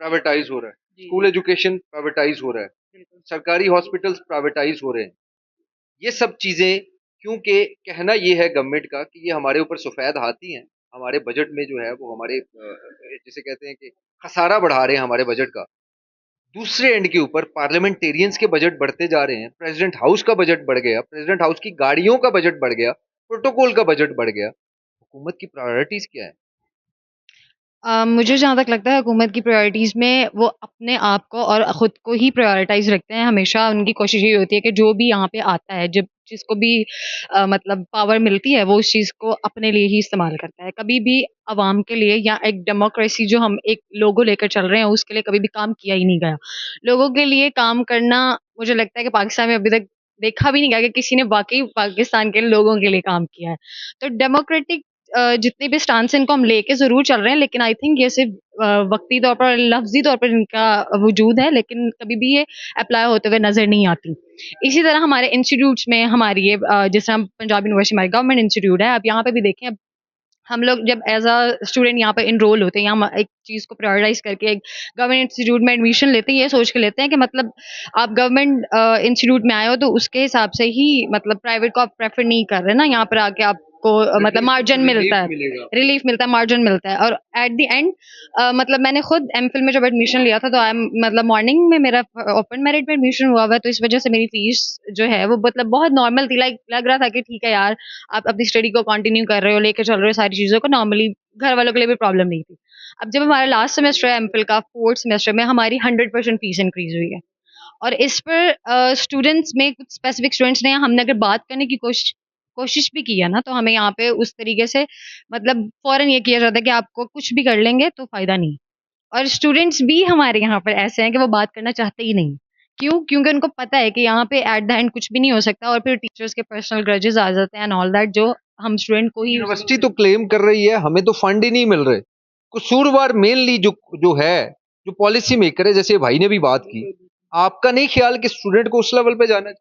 Privatise हो रहा है, जी, स्कूल जी, एजुकेशन प्राइवेटाइज हो रहा है, बिल्कुल। सरकारी हॉस्पिटल्स प्राइवेटाइज हो रहे हैं। ये सब चीजें, क्योंकि कहना ये है गवर्नमेंट का कि ये हमारे ऊपर सफेद हाथी हैं, हमारे बजट में जो है वो हमारे जिसे कहते हैं कि खसारा बढ़ा रहे हैं हमारे बजट का। दूसरे एंड के ऊपर पार्लियामेंटेरियंस के बजट बढ़ते जा रहे हैं, प्रेसिडेंट हाउस का बजट बढ़ गया, प्रेसिडेंट हाउस की गाड़ियों का बजट बढ़ गया, प्रोटोकॉल का बजट बढ़ गया। हुकूमत की प्रायोरिटीज क्या है? मुझे जहाँ तक लगता है हुकूमत की प्रायोरिटीज़ में वो अपने आप को और खुद को ही प्रायोरिटाइज़ रखते हैं। हमेशा उनकी कोशिश ये होती है कि जो भी यहाँ पे आता है, जब जिसको भी मतलब पावर मिलती है, वो उस चीज़ को अपने लिए ही इस्तेमाल करता है। कभी भी अवाम के लिए या एक डेमोक्रेसी जो हम एक लोगो लेकर चल रहे हैं, उसके लिए कभी भी काम किया ही नहीं गया। लोगों के लिए काम करना मुझे लगता है कि पाकिस्तान में अभी तक देखा भी नहीं गया कि किसी ने वाक़ई पाकिस्तान के लोगों के लिए काम किया है। तो डेमोक्रेटिक जितने भी स्टांस हैं इनको हम लेके ज़रूर चल रहे हैं, लेकिन आई थिंक ये सिर्फ़ वक़्ती तौर पर, लफ़्ज़ी तौर पर इनका वजूद है, लेकिन कभी भी ये अप्लाई होते हुए नज़र नहीं आती। इसी तरह हमारे इंस्टीट्यूट्स में हमारी ये जैसे हम पंजाब यूनिवर्सिटी हमारी गवर्नमेंट इंस्टीट्यूट है, अब यहाँ पे भी देखें, अब हम लोग जब एज़ अ स्टूडेंट यहाँ पे एनरोल होते हैं, या हम एक चीज़ को प्रायोरिटाइज़ करके एक गवर्नमेंट इंस्टीट्यूट में एडमिशन लेते हैं, ये सोच के लेते हैं कि मतलब आप गवर्नमेंट इंस्टीट्यूट में आए हो तो उसके हिसाब से ही, मतलब प्राइवेट को आप प्रेफ़र नहीं कर रहे ना, यहाँ पर आके आपको मतलब एटलीस्ट मार्जिन मिलता रिलीफ है, मिलेगा। रिलीफ़ मिलता है, मार्जिन मिलता है, और एट द एंड मतलब मैंने खुद एमफिल में जब एडमिशन लिया था तो आई एम मतलब मॉर्निंग में मेरा ओपन मेरिट में एडमिशन हुआ हुआ है, तो इस वज़ह से मेरी फ़ीस जो है वो मतलब बहुत नॉर्मल थी, लाइक लग रहा था कि ठीक है यार, आप अपनी स्टडी को कंटिन्यू कर रहे हो, लेके चल रहे हो सारी चीज़ों को नॉर्मली, घर वालों के लिए भी प्रॉब्लम नहीं थी। अब जब हमारा लास्ट सेमेस्टर है एमफिल का, 4th सेमेस्टर में हमारी 100% फीस इंक्रीज़ हुई है, और इस पर स्टूडेंट्स में कुछ स्पेसिफिक स्टूडेंट्स ने, हमने अगर बात करने की कोशिश कोशिश भी की है ना, तो हमें यहाँ पे उस तरीके से मतलब फ़ौरन ये किया जाता है कि आपको कुछ भी कर लेंगे तो फ़ायदा नहीं। और स्टूडेंट्स भी हमारे यहाँ पर ऐसे हैं कि वो बात करना चाहते ही नहीं। क्यों? क्योंकि उनको पता है कि यहाँ पे एट द एंड कुछ भी नहीं हो सकता, और फिर टीचर्स के पर्सनल ग्रजेस आ जाते हैं एंड ऑल दैट, जो हम स्टूडेंट को ही यूनिवर्सिटी तो क्लेम कर रही है हमें तो फंड ही नहीं मिल रहे। कसूरवार मेनली जो जो है, जो पॉलिसी मेकर है, जैसे भाई ने भी बात की, आपका नहीं ख्याल कि स्टूडेंट को उस लेवल पे जाना चाहिए?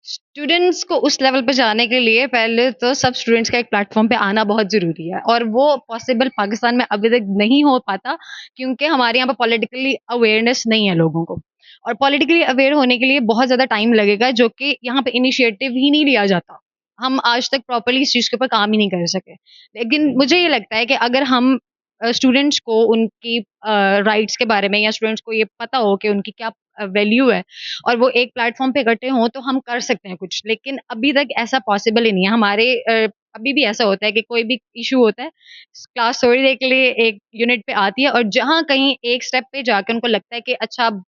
स्टूडेंट्स को उस लेवल पे जाने के लिए पहले तो सब स्टूडेंट्स का एक प्लेटफॉर्म पे आना बहुत ज़रूरी है, और वो पॉसिबल पाकिस्तान में अभी तक नहीं हो पाता, क्योंकि हमारे यहाँ पे पॉलिटिकली अवेयरनेस नहीं है लोगों को, और पॉलिटिकली अवेयर होने के लिए बहुत ज़्यादा टाइम लगेगा, जो कि यहाँ पे इनिशिएटिव ही नहीं लिया जाता। हम आज तक प्रॉपर्ली इस चीज़ के ऊपर काम ही नहीं कर सके। लेकिन मुझे ये लगता है कि अगर हम स्टूडेंट्स को उनकी राइट्स के बारे में, या स्टूडेंट्स को ये पता हो कि उनकी क्या वैल्यू है, और वो एक प्लेटफ़ॉर्म पे इकट्ठे हों, तो हम कर सकते हैं कुछ। लेकिन अभी तक ऐसा पॉसिबल ही नहीं है। हमारे अभी भी ऐसा होता है कि कोई भी इश्यू होता है, क्लास थोड़ी देर के लिए एक यूनिट पे आती है, और जहाँ कहीं एक स्टेप पे जाके उनको लगता है कि अच्छा, अब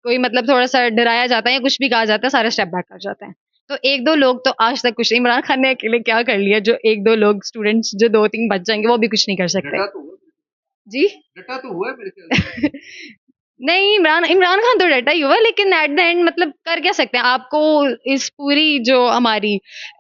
कोई मतलब थोड़ा-सा डराया जाता है या कुछ भी कहा जाता है, सारे स्टेप बैक कर जाते हैं। तो 1-2 लोग तो आज तक कुछ नहीं, इमरान खान ने अकेले क्या कर लिया, जो 1-2 लोग स्टूडेंट्स जो 2-3 बच जाएँगे, वो भी कुछ नहीं कर सकते। डटा तो हुआ, जी? डटा तो हुआ है मेरे ख्याल से। नहीं, इमरान इमरान खान तो डटा ही हुआ है, लेकिन एट द एंड मतलब कर क्या सकते हैं? आपको इस पूरी जो हमारी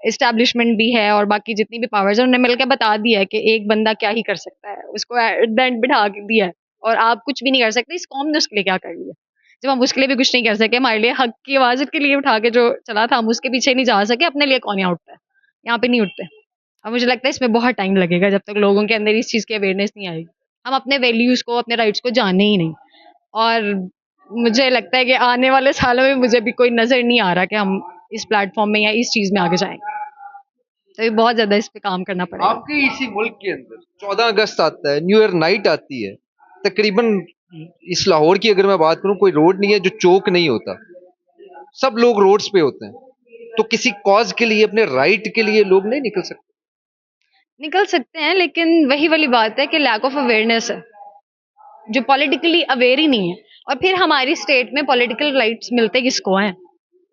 एस्टेब्लिशमेंट भी है और बाकी जितनी भी पावर्स हैं, उन्होंने मिलके बता दिया है कि एक बंदा क्या ही कर सकता है। उसको एट द एंड बिठा के दिया है, और आप कुछ भी नहीं कर सकते। इस कौम ने उसके लिए क्या कर लिया? जब हम उसके लिए भी कुछ नहीं कर सके, हमारे लिए हक की आवाज़ के लिए उठा के जो चला था, हम उसके पीछे नहीं जा सके, अपने लिए कौन यहाँ उठता है? यहाँ पे नहीं उठते। और मुझे लगता है इसमें बहुत टाइम लगेगा जब तक लोगों के अंदर इस चीज़ की अवेयरनेस नहीं आएगी। हम अपने वैल्यूज़ को, अपने राइट्स को जाने ही नहीं। और मुझे लगता है कि आने वाले सालों में मुझे भी कोई नज़र नहीं आ रहा कि हम इस प्लेटफ़ॉर्म में या इस चीज़ में आगे जाएँगे। तो ये बहुत ज़्यादा इस पे काम करना पड़ेगा। आपके इसी मुल्क के अंदर 14 अगस्त आता है, न्यू ईयर नाइट आती है, तकरीबन इस लाहौर की अगर मैं बात करूं, कोई रोड नहीं है जो चौक नहीं होता, सब लोग रोड्स पे होते हैं। तो किसी कॉज के लिए, अपने राइट के लिए लोग नहीं निकल सकते? निकल सकते हैं, लेकिन वही वाली बात है कि लैक ऑफ अवेयरनेस है, जो पॉलिटिकली अवेयर ही नहीं है। और फिर हमारी स्टेट में पॉलिटिकल राइट्स मिलते किसको हैं?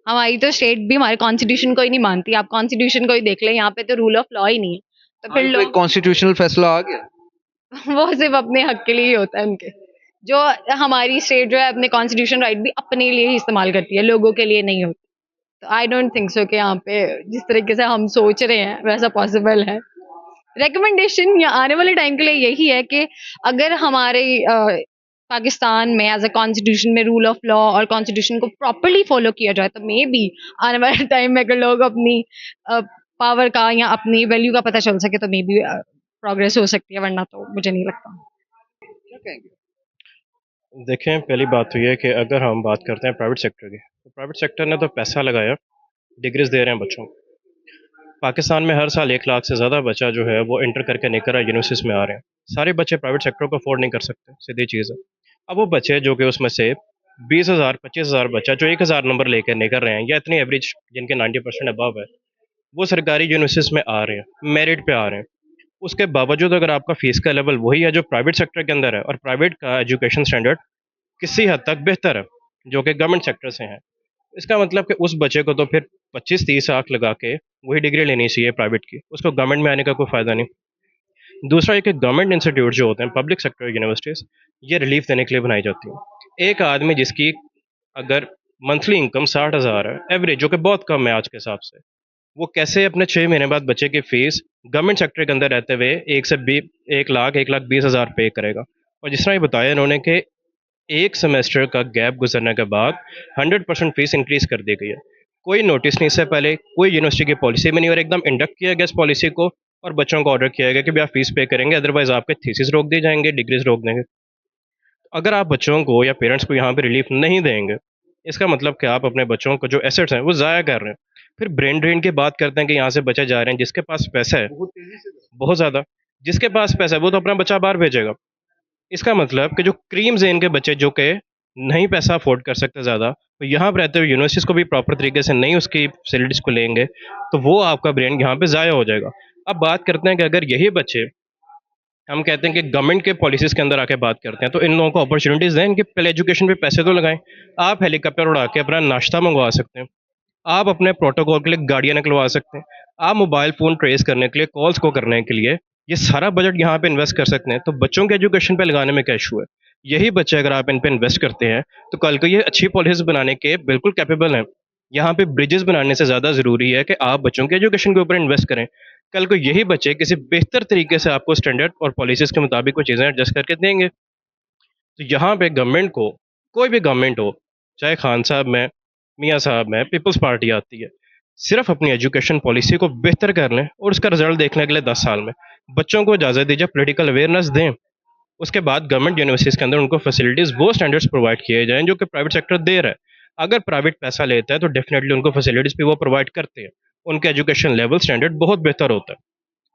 हमारी तो स्टेट भी हमारे कॉन्स्टिट्यूशन को ही नहीं मानती। आप कॉन्स्टिट्यूशन को ही देख लें, यहाँ पे तो रूल ऑफ लॉ ही नहीं है। तो फिर आज तो एक लोग कॉन्स्टिट्यूशनल फैसला आ गया। वो सिर्फ़ अपने हक के लिए ही होता है उनके। जो हमारी स्टेट जो है अपने कॉन्स्टिट्यूशन राइट भी अपने लिए ही इस्तेमाल करती है, लोगों के लिए नहीं होती। तो आई डोंट थिंक सो कि यहाँ पे जिस तरीके से हम सोच रहे हैं वैसा पॉसिबल है। रिकमेंडेशन या आने वाले टाइम के लिए यही है कि अगर हमारे पाकिस्तान में एज़ अ कॉन्स्टिट्यूशन में रूल ऑफ लॉ और कॉन्स्टिट्यूशन को प्रॉपर्ली फ़ॉलो किया जाए, तो मेबी आने वाले टाइम में अगर लोग अपनी पावर का या अपनी वैल्यू का पता चल सके, तो मेबी प्रोग्रेस हो सकती है, वरना तो मुझे नहीं लगता। क्या कहेंगे? देखें, पहली बात तो ये है कि अगर हम बात करते हैं प्राइवेट सेक्टर की, तो प्राइवेट सेक्टर ने तो पैसा लगाया, डिग्रीज दे रहे हैं बच्चों को। पाकिस्तान में हर साल 1 लाख से ज़्यादा बच्चा जो है वो इंटर करके निकल रहा है, यूनिवर्सिटीज़ में आ रहे हैं। सारे बच्चे प्राइवेट सेक्टर को अफोर्ड नहीं कर सकते, सीधी चीज़ है। अब वो बच्चे जो कि उसमें से 20,000 25,000 बच्चा जो 1,000 नंबर लेकर निकल रहे हैं, या इतनी एवरेज जिनके 90% अबव है, वो सरकारी यूनिवर्सिटीज़ में आ रहे हैं, मेरिट पे आ रहे हैं। उसके बावजूद अगर आपका फीस का लेवल वही है जो प्राइवेट सेक्टर के अंदर है, और प्राइवेट का एजुकेशन स्टैंडर्ड किसी हद तक बेहतर है, जो कि गवर्नमेंट सेक्टर से है, इसका मतलब कि उस बच्चे को तो फिर 25-30 लाख लगा के वही डिग्री लेनी चाहिए प्राइवेट की, उसको गवर्नमेंट में आने का कोई फ़ायदा नहीं। दूसरा, एक गवर्नमेंट इंस्टीट्यूट जो होते हैं, पब्लिक सेक्टर यूनिवर्सिटीज़, ये रिलीफ देने के लिए बनाई जाती हैं। एक आदमी जिसकी अगर मंथली इनकम 60,000 है एवरेज, जो कि बहुत कम है आज के हिसाब से, वो कैसे अपने 6 महीने बाद बच्चे की फीस गवर्नमेंट सेक्टर के अंदर रहते हुए 1 लाख 1,20,000 पे करेगा। और जिस तरह ये बताया इन्होंने कि एक सेमेस्टर का गैप गुजरने के बाद 100% फीस इंक्रीज कर दी गई है। कोई नोटिस नहीं, इससे पहले कोई यूनिवर्सिटी की पॉलिसी में नहीं, और एकदम इंडक्ट किया गया इस पॉलिसी को, और बच्चों को ऑर्डर किया गया कि भाई आप फीस पे करेंगे, अदरवाइज आपके थीसिस रोक दिए जाएंगे, डिग्रीज रोक देंगे। अगर आप बच्चों को या पेरेंट्स को यहाँ पे रिलीफ नहीं देंगे, इसका मतलब कि आप अपने बच्चों को जो एसेट्स हैं वो ज़ाया कर रहे हैं। फिर ब्रेन ड्रेन की बात करते हैं कि यहाँ से बच्चे जा रहे हैं, जिसके पास पैसा है, बहुत तेजी से। बहुत ज़्यादा, जिसके पास पैसा है वो तो अपना बच्चा बाहर भेजेगा। इसका मतलब कि जो क्रीम ज़ेन के बच्चे जो कि नहीं पैसा अफोर्ड कर सकते ज़्यादा, तो यहाँ पर रहते हुए यूनिवर्सिटीज़ को भी प्रॉपर तरीके से नहीं उसकी फैसिलिटीज़ को लेंगे, तो वो आपका ब्रेन यहाँ पे ज़ाया हो जाएगा। अब बात करते हैं कि अगर यही बच्चे, हम कहते हैं कि गवर्नमेंट के पॉलिसीज़ के अंदर आके बात करते हैं, तो इन लोगों को अपॉर्चुनिटीज़ दें, इनके पहले एजुकेशन पे पैसे तो लगाएँ। आप हेलीकॉप्टर उड़ा के अपना नाश्ता मंगवा सकते हैं। आप अपने प्रोटोकॉल के लिए गाड़ियाँ निकलवा सकते हैं। आप मोबाइल फ़ोन ट्रेस करने के लिए, कॉल्स को करने के लिए, ये सारा बजट यहाँ पे इन्वेस्ट कर सकते हैं। तो बच्चों के एजुकेशन पे लगाने में क्या इश्यू है? यही बच्चे अगर आप इन पे इन्वेस्ट करते हैं, तो कल को ये अच्छी पॉलिसीज़ बनाने के बिल्कुल कैपेबल हैं। यहाँ पे ब्रिजेज़ बनाने से ज़्यादा ज़रूरी है कि आप बच्चों के एजुकेशन के ऊपर इन्वेस्ट करें। कल को यही बच्चे किसी बेहतर तरीके से आपको स्टैंडर्ड और पॉलिसीज़ के मुताबिक वो चीज़ें एडजस्ट करके देंगे। तो यहाँ पे गवर्नमेंट को, कोई भी गवर्नमेंट हो, चाहे खान साहब में, मियाँ साहब में, पीपल्स पार्टी आती है, सिर्फ अपनी एजुकेशन पॉलिसी को बेहतर कर लें और उसका रिजल्ट देखने के लिए 10 साल में बच्चों को इजाज़त दीजिए, पॉलिटिकल अवेयरनेस दें। उसके बाद गवर्नमेंट यूनिवर्सिटीज़ के अंदर उनको फैसिलिटीज़, वो स्टैंडर्ड्स प्रोवाइड किए जाएँ जो कि प्राइवेट सेक्टर दे रहा है। अगर प्राइवेट पैसा लेता है तो डेफिनेटली उनको फैसिलिटीज़ भी वो प्रोवाइड करते हैं। उनका एजुकेशन लेवल स्टैंडर्ड बहुत बेहतर होता है।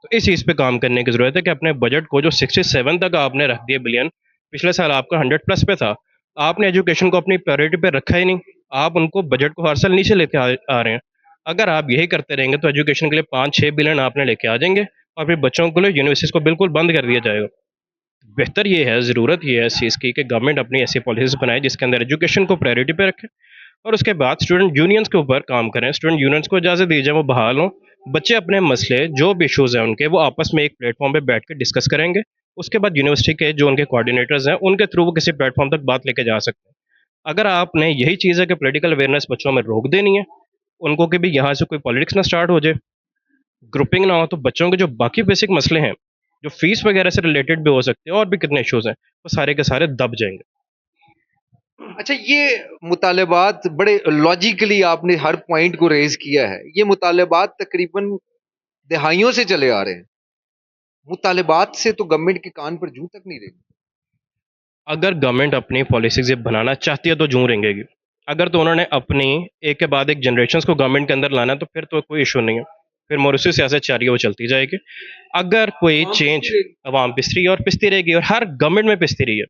तो इस चीज़ पे काम करने की ज़रूरत है कि अपने बजट को जो 67 तक आपने रख दिया बिलियन, पिछले साल आपका 100 प्लस पे था, आपने एजुकेशन को अपनी प्रायोरिटी पे रखा ही नहीं। आप उनको बजट को हर साल नीचे लेके आ रहे हैं। अगर आप यही करते रहेंगे तो एजुकेशन के लिए 5-6 बिलियन आपने लेके आ जाएंगे, और फिर बच्चों के लिए यूनिवर्सिटीज़ को बिल्कुल बंद कर दिया जाएगा। बेहतर ये है, ज़रूरत ये है इस चीज़ की कि गवर्नमेंट अपनी ऐसी पॉलिसीज़ बनाए जिसके अंदर एजुकेशन को प्रायोरिटी पे रखे, और उसके बाद स्टूडेंट यूनियंस के ऊपर काम करें। स्टूडेंट यूनियंस को इजाज़त दी जाए, वो बहाल हों। बच्चे अपने मसले जो भी इश्यूज़ हैं उनके, वो आपस में एक प्लेटफॉर्म पे बैठ के डिस्कस करेंगे। उसके बाद यूनिवर्सिटी के जो उनके कोऑर्डिनेटर्स हैं, उनके थ्रू वो किसी प्लेटफॉर्म तक बात लेके जा सकते हैं। अगर आपने यही चीज़ है कि पॉलिटिकल अवेयरनेस बच्चों में रोक देनी है, उनको कि भी यहाँ से कोई पॉलिटिक्स ना स्टार्ट हो जाए, ग्रुपिंग ना हो, तो बच्चों के जो बाकी बेसिक मसले हैं, जो फीस वगैरह से रिलेटेड भी हो सकते हैं और भी कितने इश्यूज़ हैं, वो सारे के सारे दब जाएँगे। अच्छा, ये मुतालबात बड़े लॉजिकली आपने हर पॉइंट को रेज़ किया है। ये मुतालबात तकरीबन दहाइयों से चले आ रहे हैं। मुतालबात से तो गवर्नमेंट के कान पर जूं तक नहीं रही। अगर गवर्नमेंट अपनी पॉलिसीज़ ये बनाना चाहती है तो जूँ रेंगेगी। अगर तो उन्होंने अपनी एक के बाद एक जनरेशंस को गवर्नमेंट के अंदर लाना है, तो फिर तो कोई इश्यू नहीं है। फिर मॉरिशस सियासत जारी है, वो चलती जाएगी। अगर कोई आवाम चेंज, पिसती रहेगी। अवाम पिसती है और पिसती रहेगी, और हर गवर्नमेंट में पिसती रही है।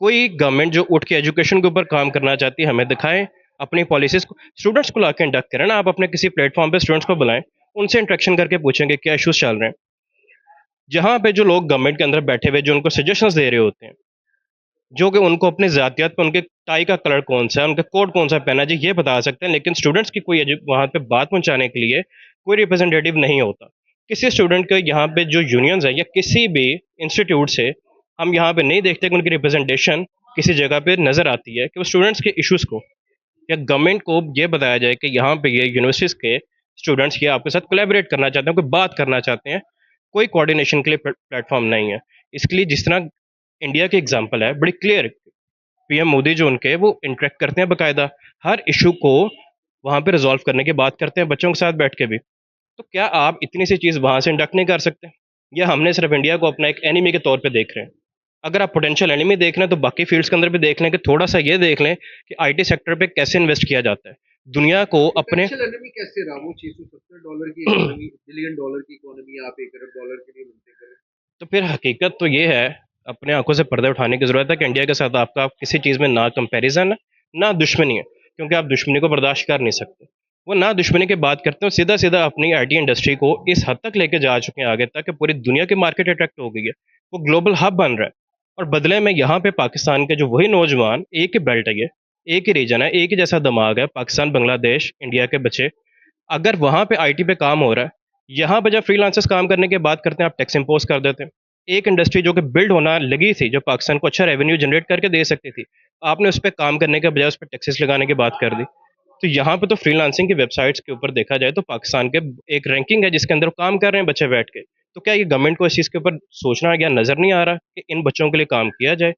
कोई गवर्नमेंट जो उठ के एजुकेशन के ऊपर काम करना चाहती है, हमें दिखाएं अपनी पॉलिसीज़ को, स्टूडेंट्स को लाके इंडक्ट करें ना, आप अपने किसी प्लेटफॉर्म पे स्टूडेंट्स को बुलाएं, उनसे इंटरेक्शन करके पूछेंगे क्या इश्यूज़ चल रहे हैं। जहाँ पे जो लोग गवर्नमेंट के अंदर बैठे हुए जो उनको सजेशंस दे रहे होते हैं, जो कि उनको अपनी ज़ातियत पे, उनके टाई का कलर कौन-सा है, उनका कोट कौन-सा पहना है जी, ये बता सकते हैं, लेकिन स्टूडेंट्स की कोई वहाँ पे बात पहुँचाने के लिए कोई रिप्रेजेंटेटिव नहीं होता। किसी स्टूडेंट के यहाँ पे जो यूनियंस हैं या किसी भी इंस्टीट्यूट से हम यहाँ पे नहीं देखते कि उनकी रिप्रेजेंटेशन किसी जगह पे नज़र आती है कि वो स्टूडेंट्स के इश्यूज़ को, या गवर्नमेंट को ये बताया जाए कि यहाँ पे ये यूनिवर्सिटीज़ के स्टूडेंट्स ये आपके साथ कोलैबोरेट करना चाहते हैं, कोई बात करना चाहते हैं, कोई कोऑर्डिनेशन के लिए प्लेटफ़ॉर्म नहीं है। इसके लिए जिस तरह इंडिया की एग्ज़ाम्पल है, बड़ी क्लियर, पीएम मोदी जो उनके, वो इंटरेक्ट करते हैं बाकायदा, हर इशू को वहाँ पे रिजॉल्व करने की बात करते हैं बच्चों के साथ बैठ के भी। तो क्या आप इतनी सी चीज़ वहाँ से इंडक्ट नहीं कर सकते, या हमने सिर्फ इंडिया को अपना एक एनिमी के तौर पे देख रहे हैं? अगर आप पोटेंशियल एनिमी देख लें तो बाकी फील्ड्स के अंदर भी देख लें कि थोड़ा सा ये देख लें कि आईटी सेक्टर पे कैसे इन्वेस्ट किया जाता है दुनिया को अपने पोटेंशियल एनिमी कैसे रहा? वो $670 की इकोनॉमी, बिलियन डॉलर की इकोनॉमी आप $1 अरब के लिए मिलते करें। तो फिर हकीकत तो ये है, अपने आंखों से पर्दे उठाने की ज़रूरत है कि इंडिया के साथ आपका किसी चीज़ में ना कंपैरिजन है, ना दुश्मनी है, क्योंकि आप दुश्मनी को बर्दाश्त कर नहीं सकते। वो ना दुश्मनी की बात करते हैं, सीधा-सीधा अपनी आईटी इंडस्ट्री को इस हद तक लेके जा चुके हैं आगे तक कि पूरी दुनिया की मार्केट अट्रैक्ट हो गई है। वो ग्लोबल हब बन रहा है और बदले में यहाँ पे पाकिस्तान के जो वही नौजवान, एक ही बेल्ट है ये, एक ही रीजन है, एक ही जैसा दिमाग है, पाकिस्तान, बांग्लादेश, इंडिया के बच्चे, अगर वहाँ पे आईटी पे काम हो रहा है, यहाँ पे जब फ्रीलांसर्स काम करने की बात करते हैं, आप टैक्स इम्पोज़ कर देते हैं। एक इंडस्ट्री जो कि बिल्ड होना लगी थी, जो पाकिस्तान को अच्छा रेवेन्यू जनरेट करके दे सकती थी, आपने उस पे काम करने के बजाय उस पे टैक्सेस लगाने की बात कर दी। तो यहाँ पे तो फ्रीलांसिंग की वेबसाइट्स के ऊपर देखा जाए तो पाकिस्तान के एक रैंकिंग है जिसके अंदर वो काम कर रहे हैं बच्चे बैठ के। तो क्या ये गवर्नमेंट को इस चीज़ के ऊपर सोचना या नज़र नहीं आ रहा कि इन बच्चों के लिए काम किया जाए?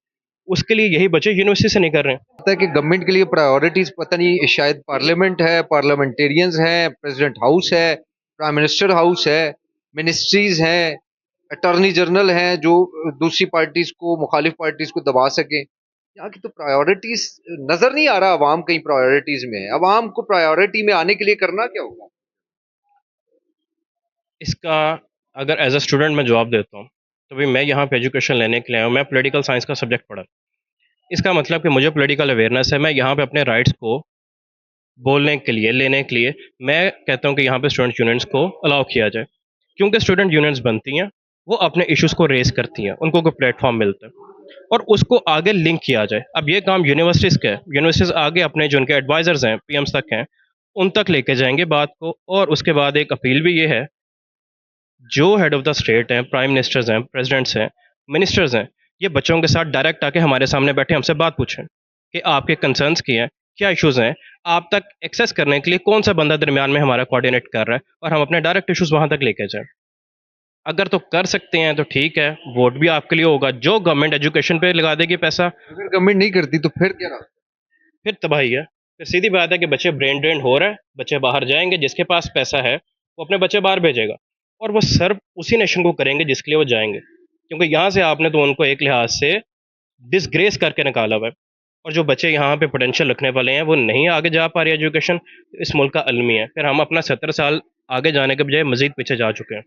उसके लिए यही बच्चे यूनिवर्सिटी से नहीं कर रहे हैं। लगता है कि गवर्नमेंट के लिए प्रायोरिटीज पता नहीं, शायद पार्लियामेंट है, पार्लियामेंटेरियंस हैं, प्रेसिडेंट हाउस है, प्राइम मिनिस्टर हाउस है, मिनिस्ट्रीज हैं, अटॉर्नी जनरल हैं जो दूसरी पार्टीज को, मुखालिफ पार्टीज को दबा सकें। यहाँ की तो प्रायोरिटीज नजर नहीं आ रहा। अवाम कहीं प्रायोरिटीज में है? अवाम को प्रायोरिटी में आने के लिए करना क्या होगा? इसका अगर एज अ स्टूडेंट मैं जवाब देता हूँ तो भाई मैं यहाँ पे एजुकेशन लेने के लिए आया हूँ, मैं पॉलिटिकल साइंस का सब्जेक्ट पढ़ा। इसका मतलब कि मुझे पॉलिटिकल अवेयरनेस है, मैं यहाँ पे अपने राइट्स को बोलने के लिए, लेने के लिए मैं कहता हूँ कि यहाँ पे स्टूडेंट यूनियंस को अलाउ किया जाए, क्योंकि स्टूडेंट यूनियंस बनती हैं, वो अपने इश्यूज़ को रेज़ करती हैं, उनको कोई प्लेटफॉर्म मिलता है और उसको आगे लिंक किया जाए। अब ये काम यूनिवर्सिटीज़ का है, यूनिवर्सिटीज़ आगे अपने जो उनके एडवाइज़र्स हैं, पीएम्स तक हैं, उन तक लेके जाएँगे बात को। और उसके बाद एक अपील भी ये है, जो हेड ऑफ़ द स्टेट हैं, प्राइम मिनिस्टर्स हैं, प्रेसिडेंट्स हैं, मिनिस्टर्स हैं, ये बच्चों के साथ डायरेक्ट आके हमारे सामने बैठे हमसे बात पूछें कि आपके कंसर्न्स क्या हैं, क्या इश्यूज़ हैं, आप तक एक्सेस करने के लिए कौन-सा बंदा दरमियान में हमारा कोऑर्डिनेट कर रहा है और हम अपने डायरेक्ट इश्यूज़ वहाँ तक लेके जाएँ। अगर तो कर सकते हैं तो ठीक है, वोट भी आपके लिए होगा, जो गवर्नमेंट एजुकेशन पे लगा देगी पैसा, अगर गवर्नमेंट नहीं करती तो फिर क्या रहा? फिर तबाही है। फिर सीधी बात है कि बच्चे ब्रेन ड्रेन हो रहा है, बच्चे बाहर जाएँगे, जिसके पास पैसा है, वो अपने बच्चे बाहर भेजेगा और वो सर्व उसी नेशन को करेंगे जिसके लिए वो जाएँगे। क्योंकि यहाँ से आपने तो उनको एक लिहाज से डिसग्रेस करके निकाला हुआ है और जो बच्चे यहाँ पे पोटेंशियल रखने वाले हैं, वो नहीं आगे जा पा रहे एजुकेशन, इस मुल्क का अलमी है। फिर हम अपना 70 साल आगे जाने के बजाय मज़ीद पीछे जा चुके हैं।